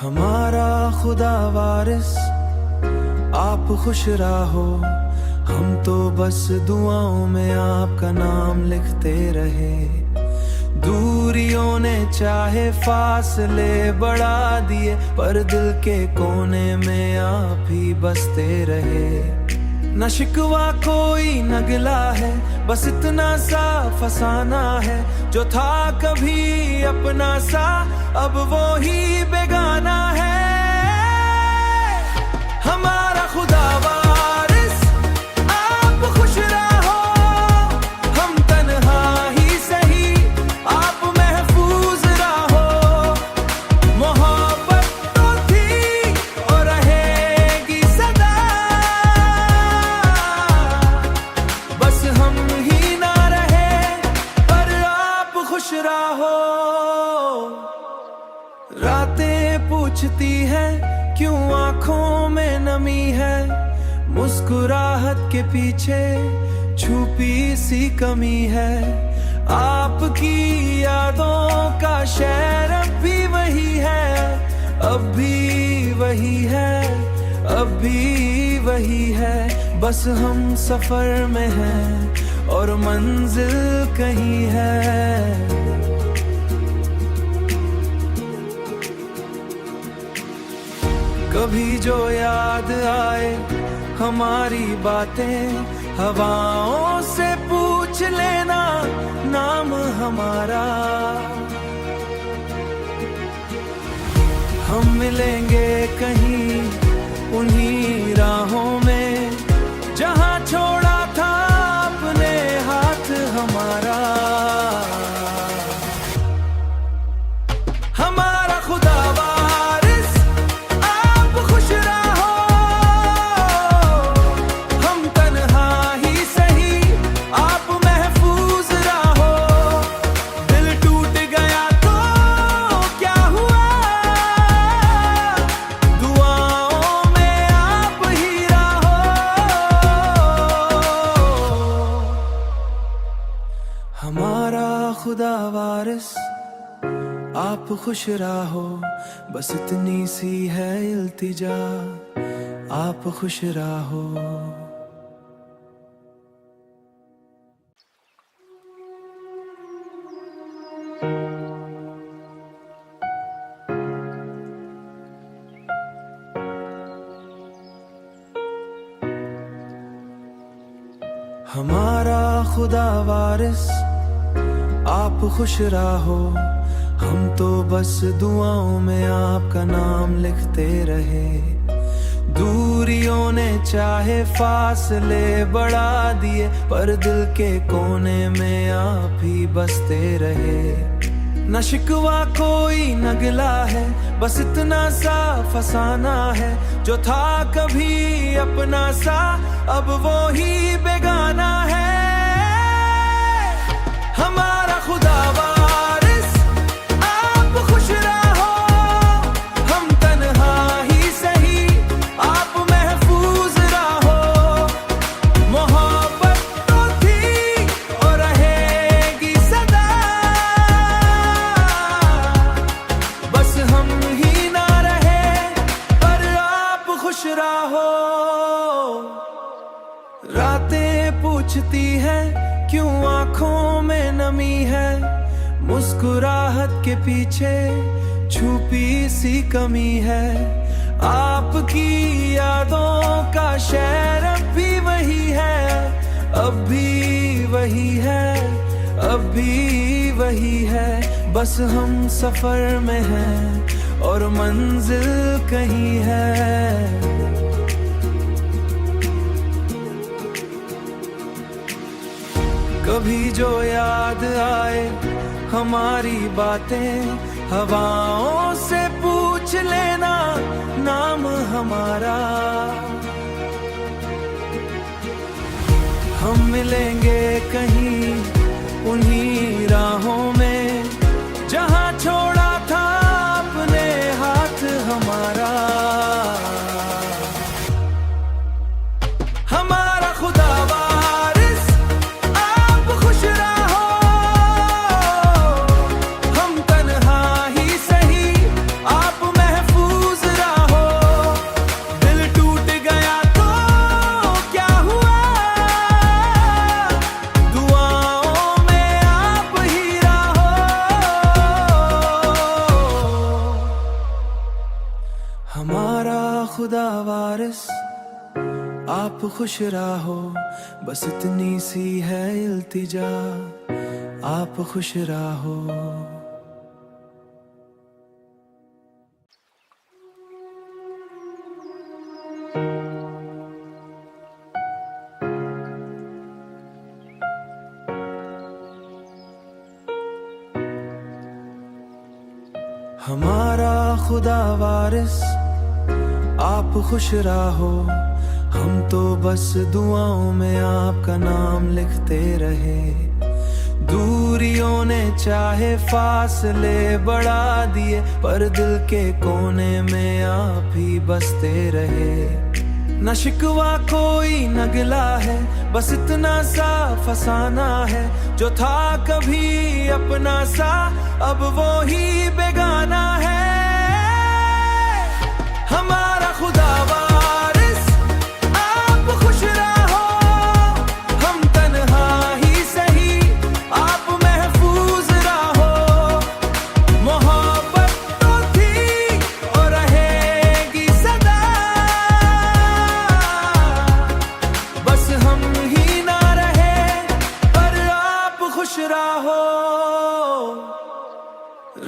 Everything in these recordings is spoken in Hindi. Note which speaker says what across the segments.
Speaker 1: हमारा खुदा वारिस आप खुश रहो, हम तो बस दुआओं में आपका नाम लिखते रहे। दूरियों ने चाहे फासले बढ़ा दिए, पर दिल के कोने में आप ही बसते रहे। न शिकवा कोई न गिला है, बस इतना सा फसाना है, जो था कभी अपना सा अब वो ही बेगाना है। हमारा खुदा वारिस आप खुश रहो, हम तन्हा ही सही आप महफूज रहो। मोहब्बत तो थी और रहेगी सदा, बस हम ही ना रहे पर आप खुश रहो। रातें पूछती हैं क्यों आंखों में नमी है, मुस्कुराहट के पीछे छुपी सी कमी है। आपकी यादों का शहर अब भी वही है, अब भी वही है, अब भी वही है। बस हम सफर में हैं और मंजिल कहीं है। कभी जो याद आए हमारी बातें, हवाओं से पूछ लेना नाम हमारा। हम मिलेंगे कहीं उन्हीं राहों में, जहां छोड़ा था अपने हाथ हमारा। हमारा खुदा वारिस आप खुश रहो, हम तन्हा ही सही आप महफूज रहो। दिल टूट गया तो क्या हुआ, दुआओं में आप ही रहो। हमारा खुदा वारिस आप खुश रहो, बस इतनी सी है इल्तिजा आप खुश रहो। हमारा खुदा वारिस आप खुश रहो, हम तो बस दुआओं में आपका नाम लिखते रहे। दूरियों ने चाहे फासले बढ़ा दिए, पर दिल के कोने में आप ही बसते रहे। न शिकवा कोई न गिला है, बस इतना सा फसाना है, जो था कभी अपना सा अब वो ही बेगाना है। हमारा खुदा वारिस आप खुश रहो, हम तन्हा ही सही आप महफूज रहो। मोहब्बत तो थी और रहेगी सदा, बस हम ही ना रहे पर आप खुश रहो। रातें पूछती हैं क्यों आंखों में नमी है, मुस्कुराहट के पीछे छुपी सी कमी है। आपकी यादों का शहर अब भी वही है, अब भी वही है, अब भी वही है। बस हम सफर में हैं और मंजिल कहीं है। कभी जो याद आए हमारी बातें, हवाओं से पूछ लेना नाम हमारा। हम मिलेंगे कहीं उन्हीं राहों में, जहां छोड़ा था अपने हाथ हमारा। हमारा खुदा वारिस आप खुश रहो, हम तन्हा ही सही आप महफूज हमारा खुदा वारिस आप खुश रहो, बस इतनी सी है इल्तिजा, आप खुश रहो। हमारा खुदा वारिस आप खुश रहो, हम तो बस दुआओं में आपका नाम लिखते रहे। दूरियों ने चाहे फासले बढ़ा दिए, पर दिल के कोने में आप ही बसते रहे। न शिकवा कोई न गिला है, बस इतना सा फसाना है, जो था कभी अपना सा अब वो ही बेगाना है। हमारा खुदा वारिस आप खुश रहो, हम तन्हा ही सही आप महफूज रहो। मोहब्बत तो थी और रहेगी सदा, बस हम ही ना रहे पर आप खुश रहो।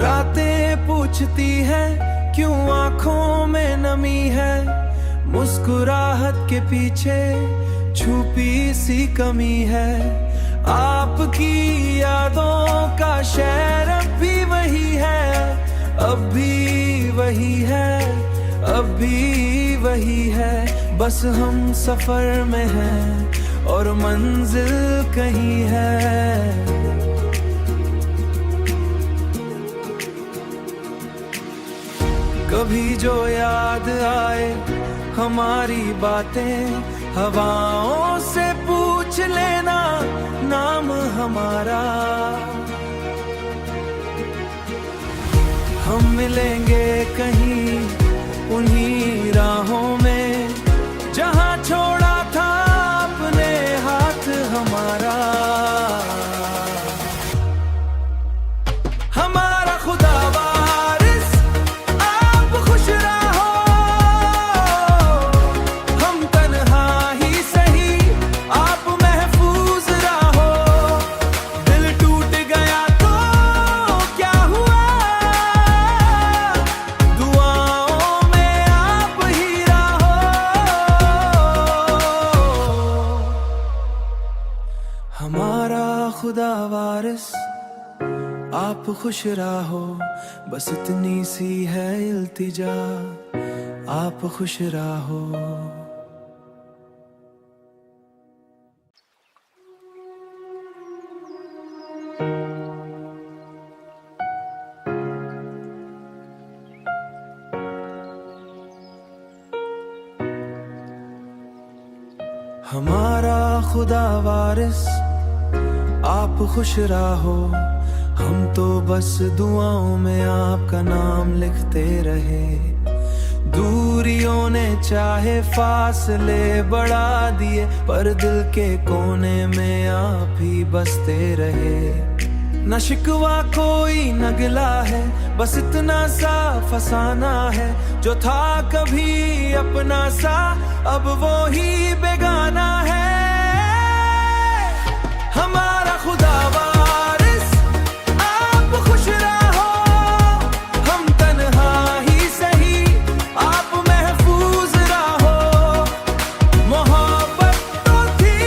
Speaker 1: रातें पूछती हैं क्यों आंखों में नमी है, मुस्कुराहट के पीछे छुपी सी कमी है। आपकी यादों का शहर अब भी वही है, अब भी वही है, अब भी वही है। बस हम सफर में हैं और मंजिल कहीं है। कभी जो याद आए हमारी बातें, हवाओं से पूछ लेना नाम हमारा। हम मिलेंगे कहीं उन्हीं राहों में, जहां छोड़ा था अपने हाथ हमारा। हमारा खुदा खुदा वारिस आप खुश रहो, बस इतनी सी है इल्तिजा, आप खुश रहो। हमारा खुदा वारिस आप खुश रहो, हम तो बस दुआओं में आपका नाम लिखते रहे। दूरियों ने चाहे फासले बढ़ा दिए, पर दिल के कोने में आप ही बसते रहे। न शिकवा कोई न गिला है, बस इतना सा फसाना है, जो था कभी अपना सा अब वो ही बेगाना है। हमारा खुदा वारिस आप खुश रहो, हम तन्हा ही सही आप महफूज रहो। मोहब्बत तो थी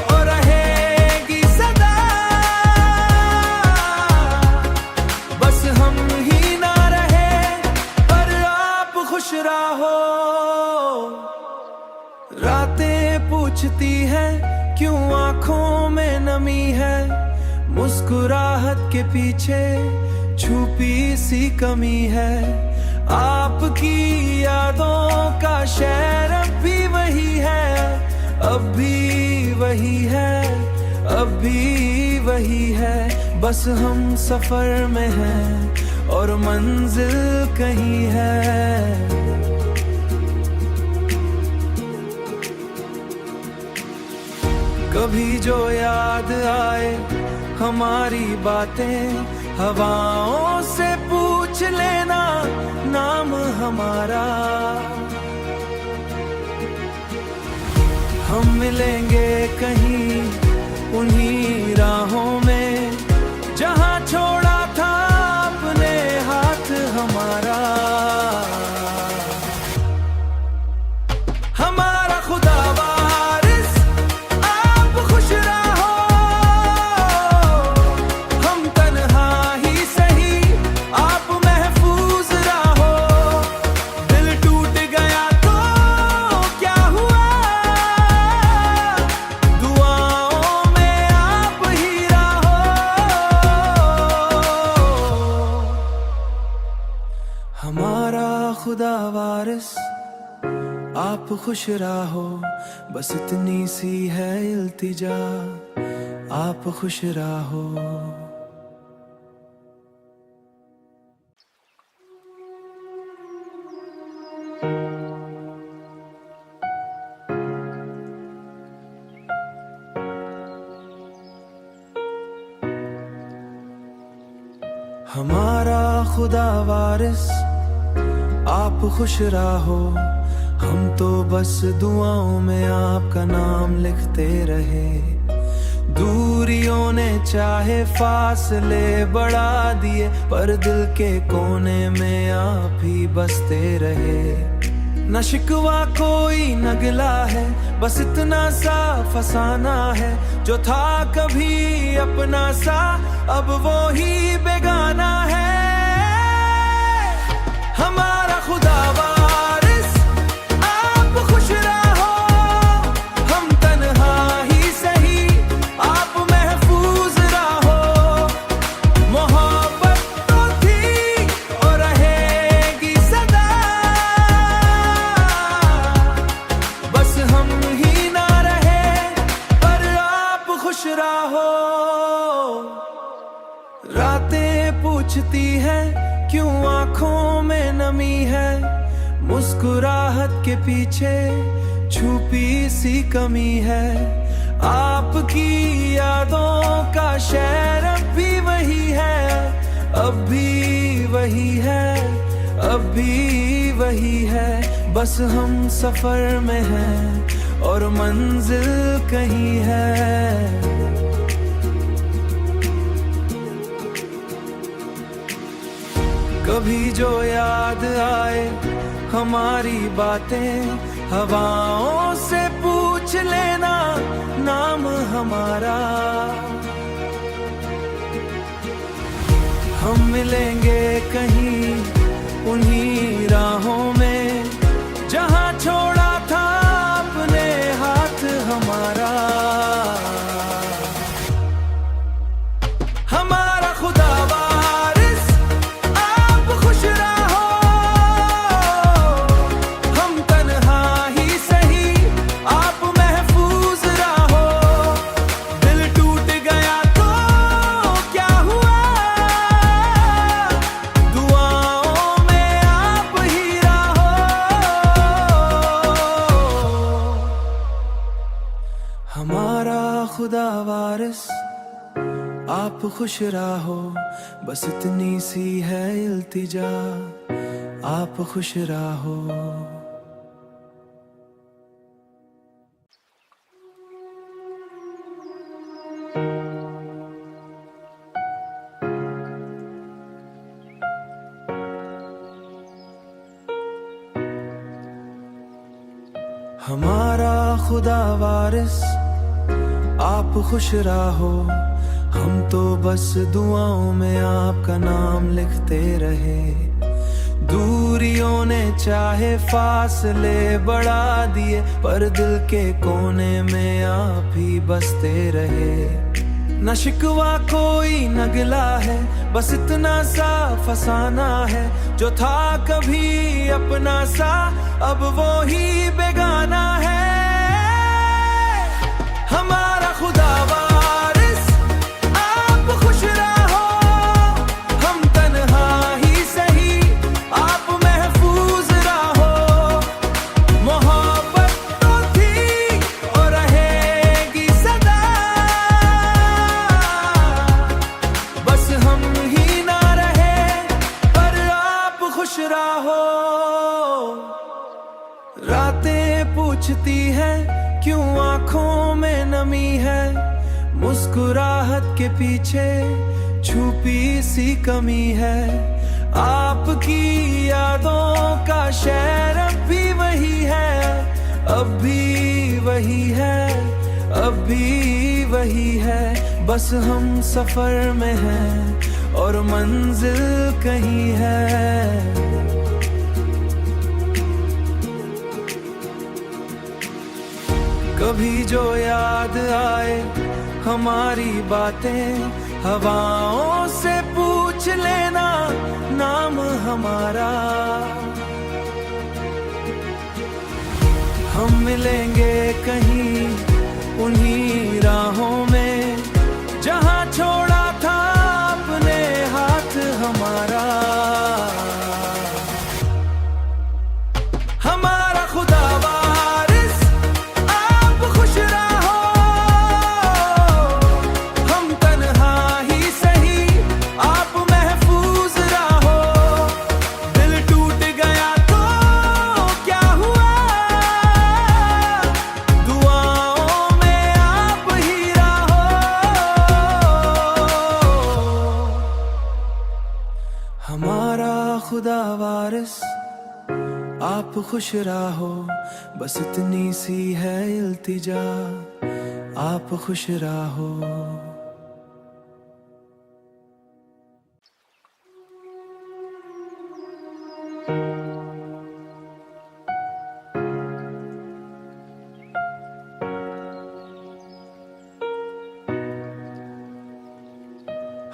Speaker 1: और रहेगी सदा, बस हम ही ना रहे पर आप खुश रहो। रातें पूछती हैं क्यों आंखों में नमी है, मुस्कुराहट के पीछे छुपी सी कमी है। आपकी यादों का शहर अब भी वही है, अब भी वही है, अब भी वही है। बस हम सफर में हैं और मंजिल कहीं है। कभी जो याद आए हमारी बातें, हवाओं से पूछ पूछ लेना नाम हमारा। हम मिलेंगे कहीं उन्हीं राहों में जहां छोड़ा था अपने हाथ हमारा। हमारा खुदा वारिस आप खुश रहो, हम तन्हा ही सही आप महफूज रहो। दिल टूट गया तो क्या हुआ, दुआओं में आप ही रहो। हमारा खुदा वारिस आप खुश रहो, बस इतनी सी है इल्तिजा आप खुश रहो। हमारा खुदा वारिस आप खुश रहो, हम तो बस दुआओं में आपका नाम लिखते रहे। दूरियों ने चाहे फासले बढ़ा दिए, पर दिल के कोने में आप ही बसते रहे। न शिकवा कोई न गिला है, बस इतना सा फसाना है, जो था कभी अपना सा अब वो ही बेगाना है। हमारा खुदा वारिस आप खुश रहो, हम तन्हा ही सही आप महफूज रहो। मोहब्बत तो थी और रहेगी सदा, बस हम ही ना रहे पर आप खुश रहो। रातें पूछती हैं क्यों आंखों में नमी है, मुस्कुराहट के पीछे छुपी सी कमी है। आपकी यादों का शहर अब भी वही है, अब भी वही है, अब भी वही है। बस हम सफर में हैं और मंजिल कहीं है। कभी जो याद आए हमारी बातें, हवाओं से पूछ लेना नाम हमारा। हम मिलेंगे कहीं उन्हीं राहों में जहां छोड़ा था अपने हाथ हमारा। हमारा खुदा वारिस आप खुश रहो, हम तन्हा ही सही आप महफूज रहो। दिल टूट गया तो क्या हुआ, दुआओं में आप ही रहो। हमारा खुदा वारिस आप खुश रहो, बस इतनी सी है इल्तिजा आप खुश रहो। हमारा खुदा वारिस आप खुश रहो, हम तो बस दुआओं में आपका नाम लिखते रहे। दूरियों ने चाहे फासले बढ़ा दिए, पर दिल के कोने में आप ही बसते रहे। न शिकवा कोई न गिला है, बस इतना सा फसाना है, जो था कभी अपना सा अब वो ही बेगाना है। हमारा खुदा वारिस आप खुश रहो, हम तन्हा ही सही आप महफूज रहो। मोहब्बत तो थी और रहेगी सदा, बस हम ही ना रहे पर रातें पूछती है क्यों आंखों में नमी है, मुस्कुराहट के पीछे छुपी सी कमी है। आपकी यादों का शहर अब भी वही है, अब भी वही है, अब भी वही है। बस हम सफर में हैं और मंजिल कहीं है। कभी जो याद आए हमारी बातें, हवाओं से पूछ लेना नाम हमारा। हम मिलेंगे कहीं उन्हीं राहों में जहां छोड़ा था अपने हाथ हमारा। हमारा खुदा खुदा वारिस आप खुश रहो, बस इतनी सी है इल्तिजा, आप खुश रहो।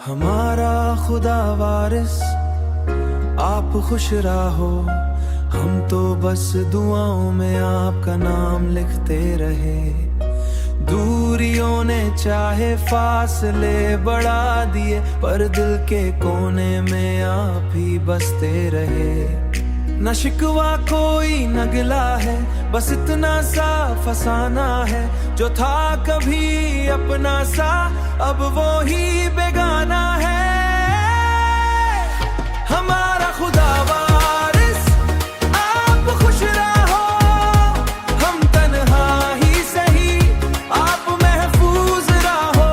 Speaker 1: हमारा खुदा वारिस आप खुश रहो, हम तो बस दुआओं में आपका नाम लिखते रहे। दूरियों ने चाहे फासले बढ़ा दिए, पर दिल के कोने में आप ही बसते रहे। न शिकवा कोई न गिला है, बस इतना सा फसाना है, जो था कभी अपना सा अब वो ही बेगाना है। हमारा खुदा वारिस आप खुश रहो, हम तन्हा ही सही आप महफूज रहो।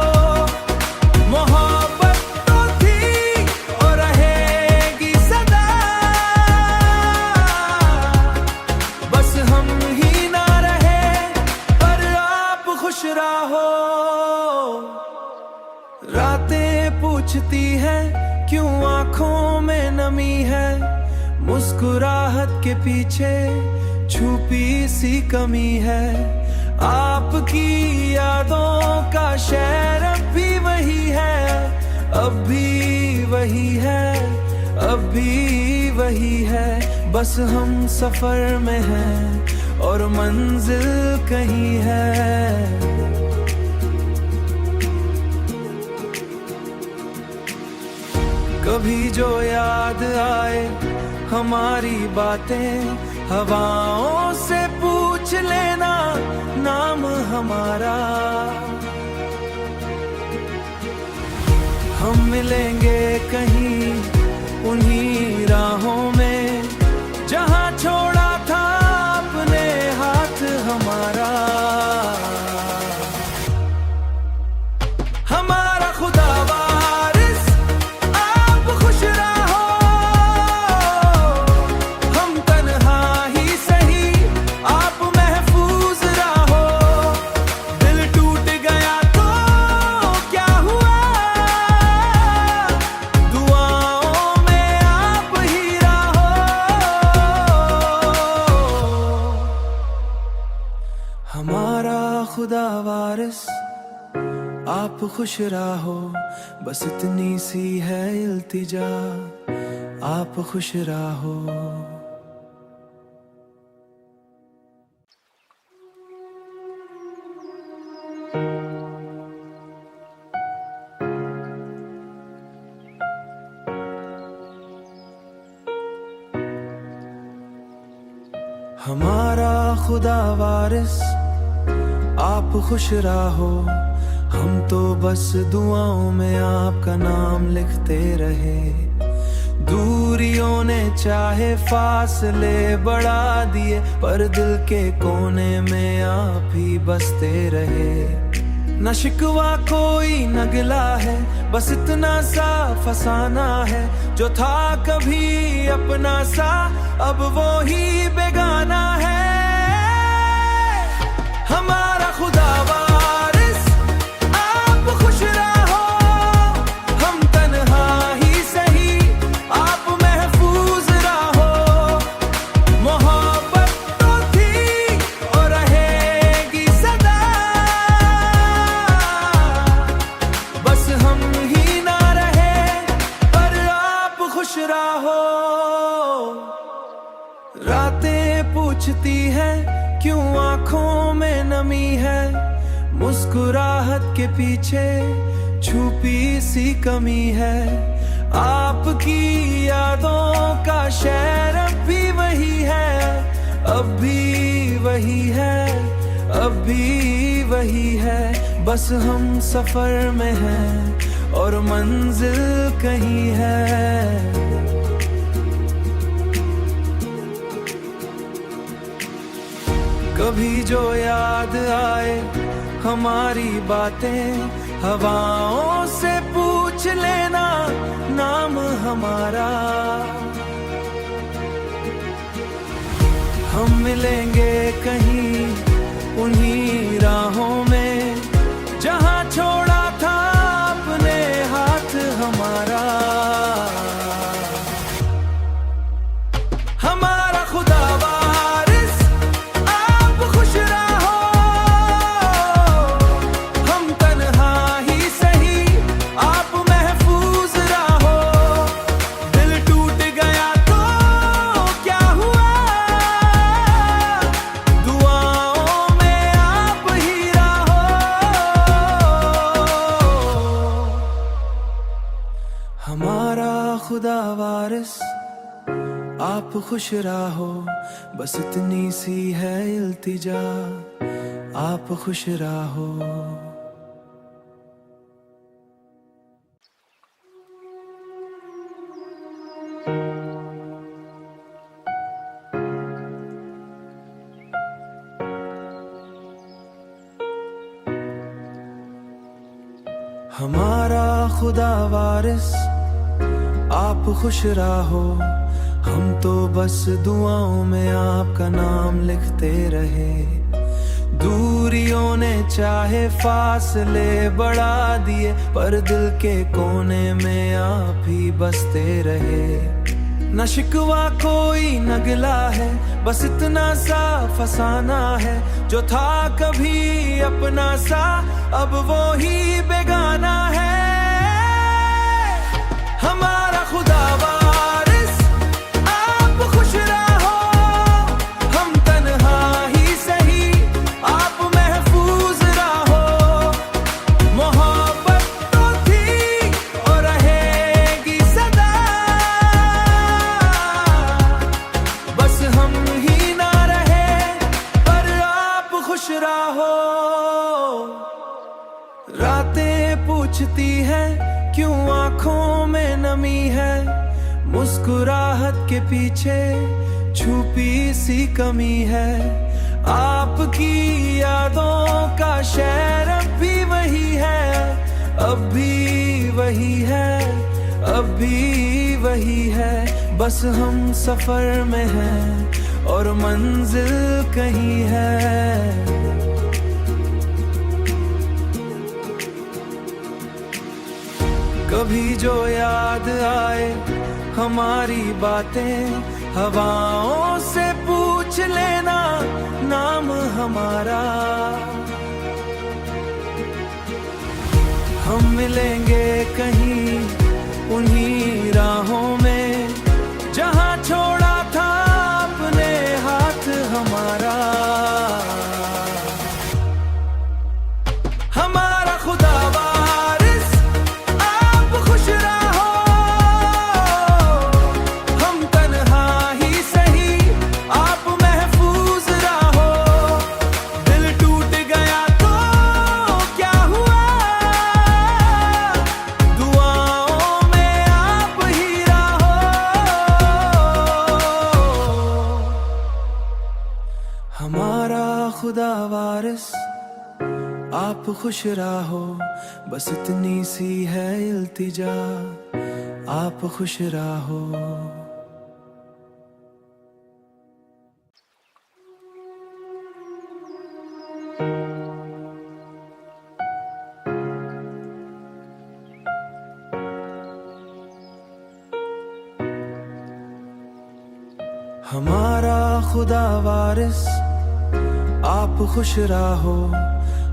Speaker 1: मोहब्बत तो थी और रहेगी सदा, बस हम ही ना रहे पर आप खुश रहो। रातें पूछती है क्यों आंखों में नमी है, मुस्कुराहट के पीछे छुपी सी कमी है। आपकी यादों का शहर अब भी वही है, अब भी वही है, अब भी वही है। बस हम सफर में हैं और मंजिल कहीं है। कभी जो याद आए हमारी बातें, हवाओं से पूछ लेना नाम हमारा। हम मिलेंगे कहीं उन्हीं राहों में जहां छोड़ा था अपने हाथ हमारा। हमारा खुदा खुदा वारिस आप खुश रहो, बस इतनी सी है इल्तिजा, आप खुश रहो। हमारा खुदा वारिस आप खुश रहो, हम तो बस दुआओं में आपका नाम लिखते रहे। दूरियों ने चाहे फासले बढ़ा दिए, पर दिल के कोने में आप ही बसते रहे। न शिकवा कोई न गिला है, बस इतना सा फसाना है, जो था कभी अपना सा अब वो ही बेगाना है। हमारा खुदा वारिस आप खुश रहो, हम तन्हा ही सही आप महफूज रहो। मोहब्बत तो थी और रहेगी सदा, बस हम ही ना रहे पर आप खुश रहो। रातें पूछती हैं क्यों आंखों में नमी है, मुस्कुराहट के पीछे छुपी सी कमी है। आपकी यादों का शहर अब भी वही है, अब भी वही है, अब भी वही है। बस हम सफर में हैं और मंजिल कहीं है। कभी जो याद आए हमारी बातें, हवाओं से पूछ लेना नाम हमारा। हम मिलेंगे कहीं उन्हीं राहों में, जहां छोड़ा था अपने हाथ हमारा। हमारा खुदा वारिस आप खुश रहो, हम तन्हा ही सही आप महफूज रहो। दिल टूट गया तो क्या हुआ, दुआओं में आप ही रहो। हमारा खुदा वारिस आप खुश रहो, बस इतनी सी है इल्तिजा आप खुश रहो। हमारा खुदा वारिस आप खुश रहो, हम तो बस दुआओं में आपका नाम लिखते रहे। दूरियों ने चाहे फासले बढ़ा दिए, पर दिल के कोने में आप ही बसते रहे। न शिकवा कोई न गिला है, बस इतना सा फसाना है, जो था कभी अपना सा अब वो ही बेगाना है। हमारा खुदा वारिस आप खुश रहो, हम तन्हा ही सही आप महफूज रहो। मोहब्बत तो थी और रहेगी सदा, बस हम ही ना रहे पर आप खुश रहो। रातें पूछती हैं क्यों आंखों में नमी है, मुस्कुराहट के पीछे छुपी सी कमी है। आपकी यादों का शहर अब भी वही है, अब भी वही है, अब भी वही है। बस हम सफर में हैं और मंजिल कहीं है। कभी जो याद आए हमारी बातें, हवाओं से पूछ लेना नाम हमारा। हम मिलेंगे कहीं उन्हीं राहों में, जहां छोड़ा था अपने हाथ हमारा। हमारा खुदा वारिस आप खुश रहो, हम तन्हा ही सही आप महफूज रहो। दिल टूट गया तो क्या हुआ, दुआ हमारा खुदा वारिस आप खुश रहो, बस इतनी सी है इल्तिजा, आप खुश रहो। हमारा खुदा वारिस आप खुश रहो,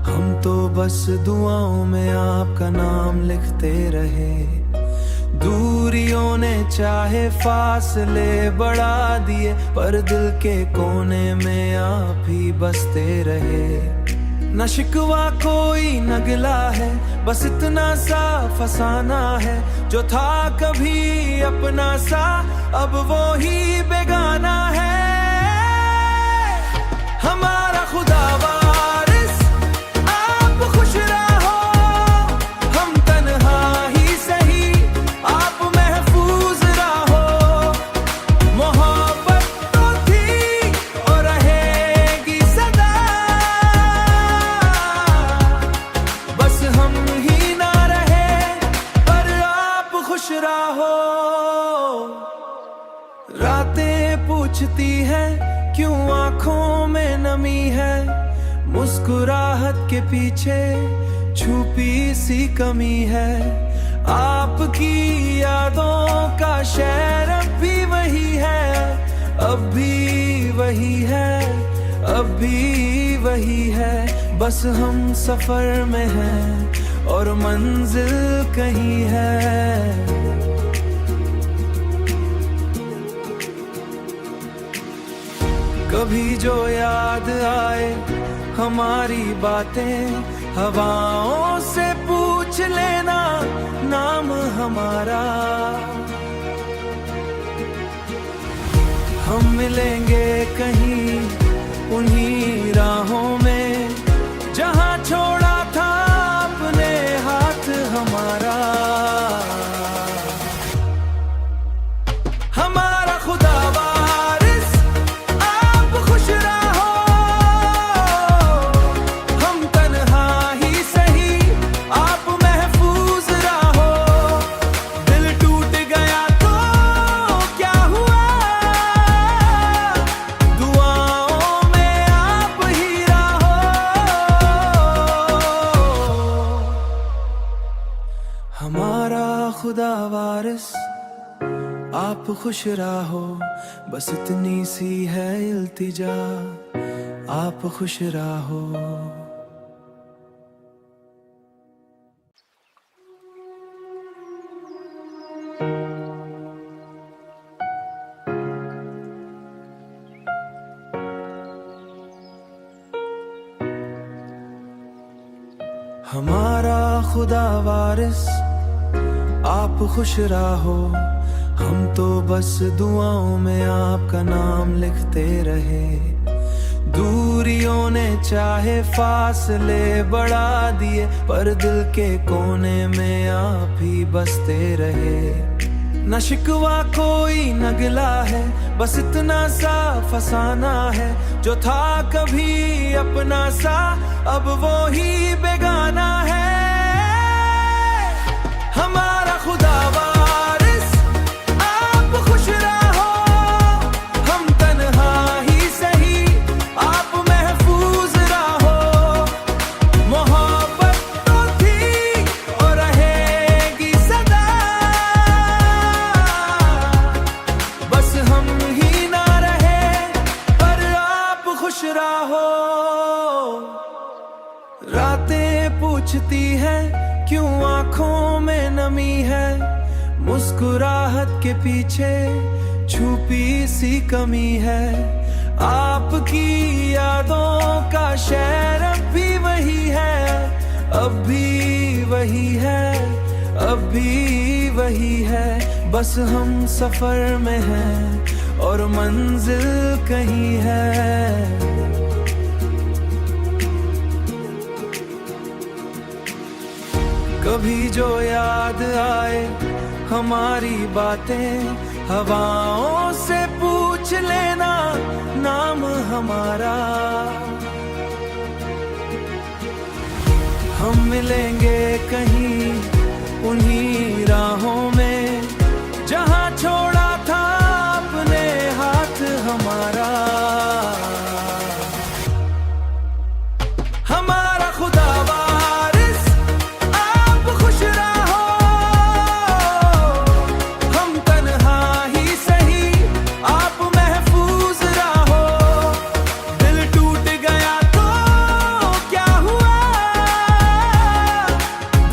Speaker 1: हम तो बस दुआओं में आपका नाम लिखते रहे। दूरियों ने चाहे फासले बढ़ा दिए, पर दिल के कोने में आप ही बसते रहे। न शिकवा कोई न गिला है, बस इतना सा फसाना है, जो था कभी अपना सा अब वो ही बेगाना है। हमारा खुदा वारिस आप खुश रहो, हम तन्हा ही सही आप महफूज रहो। मोहब्बत तो थी और रहेगी सदा, बस हम ही ना रहे पर आप खुश रहो। रातें पूछती हैं क्यों आंखों में नमी है, मुस्कुराहट के पीछे छुपी सी कमी है। आपकी यादों का शहर अब भी वही है, अब भी वही है, अब भी वही है। बस हम सफर में हैं और मंजिल कहीं है। कभी जो याद आए हमारी बातें, हवाओं से पूछ लेना नाम हमारा। हम मिलेंगे कहीं उन्हीं राहों में, जहां छोड़ा था अपने हाथ हमारा। हमारा खुदा खुदा वारिस आप खुश रहो, बस इतनी सी है इल्तिजा, आप खुश रहो। हमारा खुदा वारिस आप खुश रहो, हम तो बस दुआओं में आपका नाम लिखते रहे। दूरियों ने चाहे फासले बढ़ा दिए, पर दिल के कोने में आप ही बसते रहे। न शिकवा कोई न गिला है, बस इतना सा फसाना है, जो था कभी अपना सा अब वो ही बेगाना है। हमारा खुदा वारिस आप खुश रहो, हम तन्हा ही सही आप महफूज रहो। मोहब्बत तो थी और रहेगी सदा, बस हम ही ना रहे पर आप खुश रहो। रातें पूछती हैं क्यों आंखों में नमी है, मुस्कुराहट के पीछे छुपी सी कमी है। आपकी यादों का शहर अब भी वही है, अब भी वही है, अब भी वही है। बस हम सफर में हैं और मंजिल कहीं है। कभी जो याद आए हमारी बातें, हवाओं से पूछ लेना नाम हमारा। हम मिलेंगे कहीं उन्हीं राहों में जहां छोड़ा था अपने हाथ हमारा। हमारा खुदा वारिस आप खुश रहो, हम तन्हा ही सही आप महफूज रहो। दिल टूट गया तो क्या हुआ,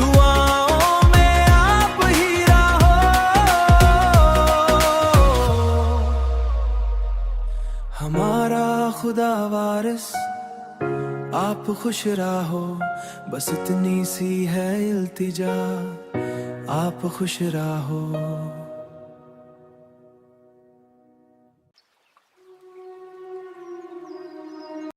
Speaker 1: दुआओं में आप ही रहो। हमारा खुदा वारिस आप खुश रहो, बस इतनी सी है इल्तिजा, आप खुश रहो।